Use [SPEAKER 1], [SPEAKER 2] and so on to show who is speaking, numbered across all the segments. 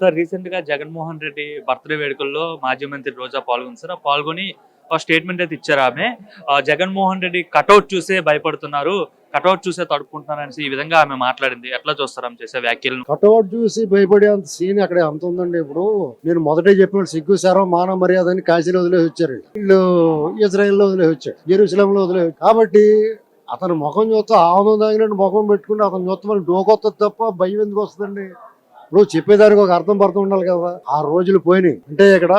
[SPEAKER 1] Sir recent గా Jaganmohan Reddy birthday వేడుకల్లో మాజీ మంత్రి రోజా పాల్గొంది సార్. పాల్గొని ఒక స్టేట్మెంట్ అయితే ఇచ్చారు ఆమె. జగన్మోహన్ రెడ్డి కటౌట్ చూసే భయపడుతున్నారు, కటౌట్ చూసే తడుపుకుంటున్నారు అనేసి ఈ విధంగా ఆమె మాట్లాడింది. ఎట్లా చూస్తారు ఆమె చేసే వ్యాఖ్యలను?
[SPEAKER 2] కటౌట్ చూసి భయపడే అంత సీన్ అక్కడ అంత ఉందండి. ఇప్పుడు నేను మొదటే చెప్పిన సిగ్గు శరం మానవ మర్యాద అని కాశీలో వదిలేసి వచ్చారు వీళ్ళు, ఇజ్రాయెల్ లో వదిలేసి వచ్చారు, జెరూసలేం లో వదిలేసి. కాబట్టి అతను ముఖం చూస్తే ఆనందం తాగినట్టు ముఖం పెట్టుకుని అతను చూస్తే మనకి డోకొత్తది తప్ప భయం ఎందుకు వస్తుందండి? ఇప్పుడు చెప్పేదానికి ఒక అర్థం పర్థం ఉండాలి కదా. ఆ రోజులు పోయినాయి అంటే ఇక్కడ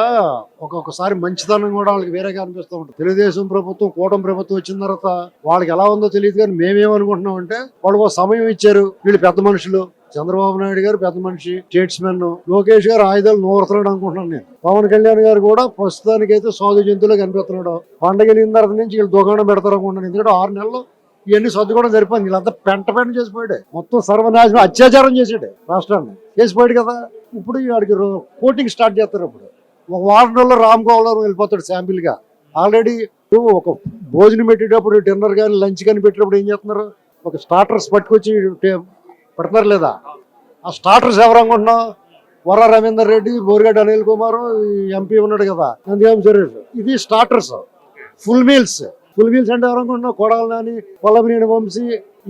[SPEAKER 2] ఒక్కొక్కసారి మంచితనం కూడా వాళ్ళకి వేరేగా అనిపిస్తూ ఉంటుంది. తెలుగుదేశం ప్రభుత్వం, కూటమి ప్రభుత్వం వచ్చిన తర్వాత వాళ్ళకి ఎలా ఉందో తెలియదు, కానీ మేమేమనుకుంటున్నాం అంటే వాళ్ళు ఒక సమయం ఇచ్చారు, వీళ్ళు పెద్ద మనుషులు. చంద్రబాబు నాయుడు గారు పెద్ద మనిషి, స్టేట్స్మెన్. లోకేష్ గారు ఆయుధాలు నూరుతున్నాడు అనుకుంటున్నాను నేను. పవన్ కళ్యాణ్ గారు కూడా ప్రస్తుతానికి అయితే సాధు జంతువులో కనిపిస్తున్నాడు. పండగ వెళ్ళిన తర్వాత నుంచి వీళ్ళు దుకాణం పెడతారు అనుకుంటున్నాను. ఎందుకంటే 6 నెలలు ఇవన్నీ సర్దుకోవడం సరిపోయింది. వీళ్ళంతా పెంట చేసిపోయాడు, మొత్తం సర్వనాశనం, అత్యాచారం చేసాడు, రాష్ట్రాన్ని చేసిపోయాడు కదా. ఇప్పుడు వాడికి కోటింగ్ స్టార్ట్ చేస్తారు. ఇప్పుడు ఒక వారం రోజుల్లో రామ్ గోపాల్ వెళ్ళిపోతాడు శాంపిల్ గా. ఆల్రెడీ ఒక భోజనం పెట్టేటప్పుడు, డిన్నర్ కానీ లంచ్ కానీ పెట్టేటప్పుడు ఏం చేస్తున్నారు, ఒక స్టార్టర్స్ పట్టుకొచ్చి పెడతారు లేదా? ఆ స్టార్టర్స్ ఎవరు అనుకుంటున్నావు? వర రవీందర్ రెడ్డి, బోరిగడ్డ అనిల్ కుమార్, ఎంపీ ఉన్నాడు కదా నందిగామ సురేష్. ఇది స్టార్టర్స్. ఫుల్ మీల్స్ అంటే ఎవరు అనుకుంటున్నావు? కొడాలి నాని, పొలమనేని వంశీ,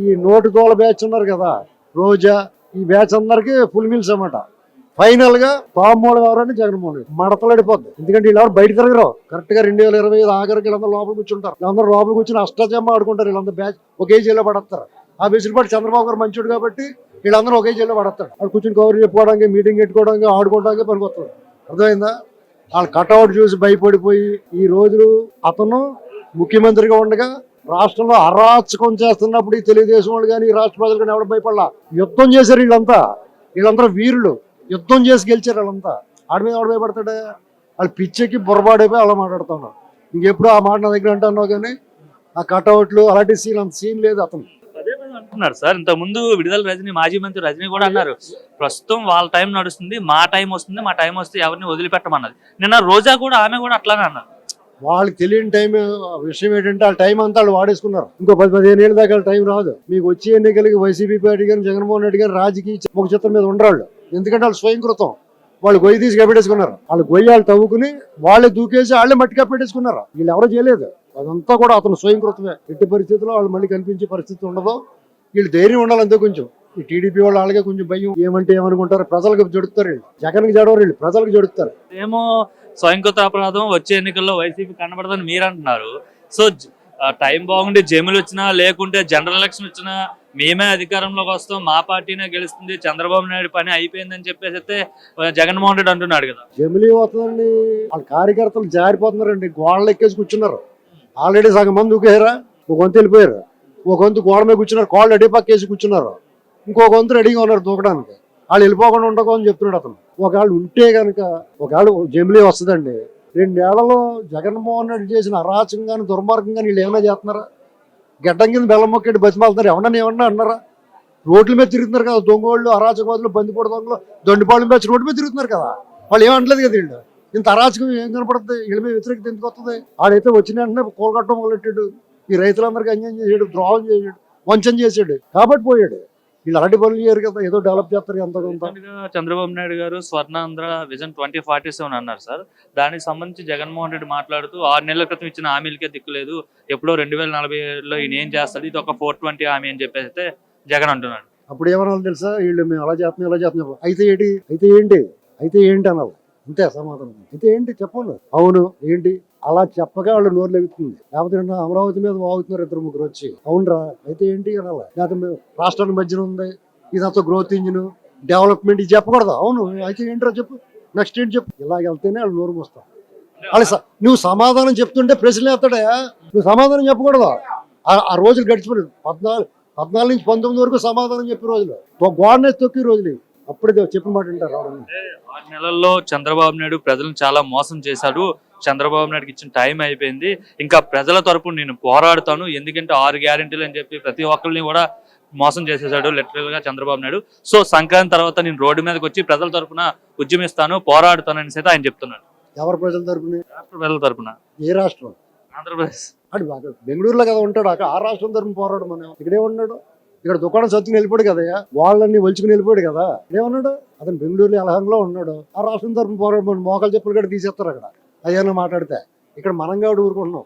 [SPEAKER 2] ఈ నోటి తోల బ్యాచ్ ఉన్నారు కదా, రోజా, ఈ బ్యాచ్ అందరికి ఫుల్ మీల్స్ అన్నమాట. ఫైనల్ గా తామ్మూల ఎవరంటే జగన్మోహన్ రెడ్డి మడతలడిపోద్ది. ఎందుకంటే వీళ్ళెవరు బయట తిరగరు. కరెక్ట్ గా 2025 ఆఖరికి వీళ్ళందరూ లోపల కూర్చుంటారు. వీళ్ళందరూ లోపల కూర్చుని అష్టాచమ్మ ఆడుకుంటారు. వీళ్ళందరూ బ్యాచ్ ఒకే జైల్లో పడతారు. ఆ వెసులుబాటు చంద్రబాబు గారు మంచోడు కాబట్టి వీళ్ళందరూ ఒకే జైల్లో పడతారు. వాళ్ళు కూర్చుని కవర్ చెప్పుకోవడానికి, మీటింగ్ పెట్టుకోవడానికి, ఆడుకోవడానికి పనికొస్తారు. అర్థమైందా? వాళ్ళు కటౌట్ చూసి భయపడిపోయి ఈ రోజు అతను ముఖ్యమంత్రిగా ఉండగా రాష్ట్రంలో అరాచకం చేస్తున్నప్పుడు ఈ తెలుగుదేశం వాళ్ళు కానీ, రాష్ట్ర ప్రజలు కానీ ఎవరు భయపడలా. యుద్ధం చేశారు వీళ్ళందరూ వీరులు. యుద్ధం చేసి గెలిచారు వాళ్ళంతా. ఆడి మీద ఎవడు భయపడతాడే? వాళ్ళు పిచ్చెక్కి బుర్రబాడైపోయి అలా మాట్లాడుతున్నాడు. ఇంకెప్పుడు ఆ మాట నా దగ్గర అంటున్నావు, కానీ ఆ కటౌట్లు అలాంటి సీన్, అంత సీన్ లేదు అతను.
[SPEAKER 1] అంటున్నారు సార్. ఇంత ముందు విడుదల రజనీ, మాజీ మంత్రి రజనీ కూడా అన్నారు, ప్రస్తుతం వాళ్ళ టైం నడుస్తుంది, మా టైం వస్తుంది, మా టైం వస్తే ఎవరిని వదిలిపెట్టమన్నది. నిన్న రోజా కూడా, ఆమె కూడా అట్లానే అన్నారు.
[SPEAKER 2] వాళ్ళకి తెలియని టైం విషయం ఏంటంటే వాళ్ళ టైం అంతా వాళ్ళు వాడేసుకున్నారు. ఇంకో 10-15 ఏళ్ళ దాకా టైం రాదు. మీకు వచ్చే ఎన్నికలకి వైసీపీ పార్టీ కానీ, జగన్మోహన్ రెడ్డి గారు రాజకీయ ముఖ చిత్రం మీద ఉండరాళ్ళు. ఎందుకంటే వాళ్ళు స్వయంకృతం. వాళ్ళు గొయ్యి తీసి కప్పెట్టేసుకున్నారు. వాళ్ళు గొయ్యాలు తవ్వుకుని వాళ్ళే దూకేసి వాళ్ళే మట్టి కప్పెట్టేసుకున్నారు. వీళ్ళు ఎవరో చేయలేదు. అదంతా కూడా అతను స్వయంకృతమే. ఎట్టి పరిస్థితుల్లో వాళ్ళు మళ్ళీ కనిపించే పరిస్థితి ఉండదు. వీళ్ళు ధైర్యం ఉండాలి అంతే. కొంచెం ఈ టీడీపీ వాళ్ళు అలాగే కొంచెం భయం. ఏమంటే ఏమనుకుంటారు, ప్రజలకు జడుస్తారు వీళ్ళు. జగన్కి జడవరు వీళ్ళు, ప్రజలకు జడుస్తారు.
[SPEAKER 1] ఏమో స్వయంకృత అపరాధం వచ్చే ఎన్నికల్లో వైసీపీ కనబడదని మీరు అంటున్నారు. సో టైం బాగుండి జమిలు వచ్చినా, లేకుంటే జనరల్ ఎలక్షన్ వచ్చినా మేమే అధికారంలోకి వస్తాం, మా పార్టీనే గెలుస్తుంది, చంద్రబాబు నాయుడు పని అయిపోయిందని చెప్పేసి అయితే జగన్మోహన్ రెడ్డి అంటున్నాడు కదా.
[SPEAKER 2] జమిలీ వస్తుందండి. వాళ్ళ కార్యకర్తలు జారిపోతున్నారండి, గోడలు ఎక్కేసి కూర్చున్నారు. ఆల్రెడీ సగం మంది ఊకేరా, ఒక వంతు వెళ్ళిపోయారు, ఒక వంతు గోడ మీద కూర్చున్నారు, కాళ్ళు అడి పక్కేసి కూర్చున్నారు, ఇంకొక వంతు రెడీగా ఉన్నారు దూకడానికి. వాళ్ళు వెళ్ళిపోకుండా ఉండకో అని చెప్తున్నాడు అతను. ఒకవేళ ఉంటే కనుక ఒకవేళ జమిలీ వస్తుందండి. 2 ఏళ్లలో జగన్మోహన్ రెడ్డి చేసిన అరాచకం కానీ, దుర్మార్గం కానీ వీళ్ళు ఏమైనా చేస్తున్నారా? గడ్డం కింద బెల్లం మొక్కటి బతిమాలుతున్నారు. ఏమన్నా అన్నారా? రోడ్ల మీద తిరుగుతున్నారు కదా దొంగోళ్ళు, అరాచకవాదులు, బందిపోటు దొంగలు, దొండిపాళ్ళు మీద రోడ్డు మీద తిరుగుతున్నారు కదా. వాళ్ళు ఏమంటలేదు కదా. వీళ్ళు ఇంత అరాచకం ఏం కనపడుతుంది? వీళ్ళ మీద వ్యతిరేకత ఎందుకు వస్తుంది? ఆడైతే వచ్చిన వెంటనే కోలగట్టడం మొదలెట్టాడు. ఈ రైతులందరికీ అన్యాయం చేసాడు, ద్రోహం చేసాడు, వంచన చేసాడు కాబట్టి పోయాడు. వీళ్ళు అలాంటి పనులు చేయరు కదా, ఏదో డెవలప్ చేస్తారు ఎంత.
[SPEAKER 1] చంద్రబాబు నాయుడు గారు స్వర్ణాంధ్ర విజన్ 2047 అన్నారు సార్. దానికి సంబంధించి జగన్మోహన్ రెడ్డి మాట్లాడుతూ 6 నెలల క్రితం ఇచ్చిన హామీలకే దిక్కులేదు, ఎప్పుడో 2047లో ఈయన ఏం చేస్తాడు, ఇది ఒక 420 హామీ అని చెప్పేసి అయితే జగన్ అంటున్నాడు.
[SPEAKER 2] అప్పుడు ఏమన్నా తెలుసా? వీళ్ళు మేము అలా చేస్తున్నాం, ఇలా చేస్తున్నాం. అయితే ఏంటి అనాలి. అంతే సమాధానం. అయితే ఏంటి చెప్పండి. అవును ఏంటి అలా చెప్పగా వాళ్ళు నోరు లెగుతుంది. లేకపోతే అమరావతి మీద వాగుతున్నారు 2-3 వచ్చి. అవునరా అయితే ఏంటి అనాలి. లేకపోతే రాష్ట్రానికి మధ్యన ఉంది, ఇదంతా గ్రోత్ ఇంజిన్, డెవలప్మెంట్, ఇది చెప్పకూడదు. అవును అయితే ఏంట్రా చెప్పు, నెక్స్ట్ ఏంటి చెప్పు. ఇలాగ వెళ్తేనే వాళ్ళు నోరు మోస్తాం. వాళ్ళు నువ్వు సమాధానం చెప్తుంటే ప్రశ్నలు ఎత్తాడా? నువ్వు సమాధానం చెప్పకూడదు. ఆ రోజులు గడిచిపోలేదు. 14 నుంచి 19 వరకు సమాధానం చెప్పే రోజులు, గోడనే తొక్కి రోజులు. అప్పుడే చెప్పిన మాట వింటారు.
[SPEAKER 1] 6 నెలల్లో చంద్రబాబు నాయుడు ప్రజలను చాలా మోసం చేశాడు, చంద్రబాబు నాయుడుకి ఇచ్చిన టైం అయిపోయింది, ఇంకా ప్రజల తరపున నేను పోరాడుతాను, ఎందుకంటే 6 గ్యారెంటీలు అని చెప్పి ప్రతి ఒక్కరిని కూడా మోసం చేసేసాడు లిటరల్ గా చంద్రబాబు నాయుడు. సో సంక్రాంతి తర్వాత నేను రోడ్డు మీదకి వచ్చి ప్రజల తరపున ఉద్యమిస్తాను, పోరాడుతాను అనేసి అయితే ఆయన చెప్తున్నాడు.
[SPEAKER 2] ఎవరి ప్రజల తరపున?
[SPEAKER 1] రాష్ట్ర ప్రజల తరపున.
[SPEAKER 2] ఏ రాష్ట్రం?
[SPEAKER 1] ఆంధ్రప్రదేశ్.
[SPEAKER 2] బెంగళూరులో కదా ఉంటాడు. ఆ రాష్ట్రం తరపున పోరాడు. మనం ఇక్కడే ఉన్నాడు. ఇక్కడ దుకాణం సత్తుకుని వెళ్ళిపోయాడు కదయ్యా, వాళ్ళని ఒలుచుకుని వెళ్ళిపోయాడు కదా. ఏమన్నాడు, అతను బెంగళూరులో ఎలహంలో ఉన్నాడు, ఆ రాష్ట్రం తరఫున పోరాడు మోకాలు చెప్పులు కూడా తీసేస్తారు అక్కడ అయ్యానో మాట్లాడితే. ఇక్కడ మనం కాబట్టి ఊరుకుంటున్నాం.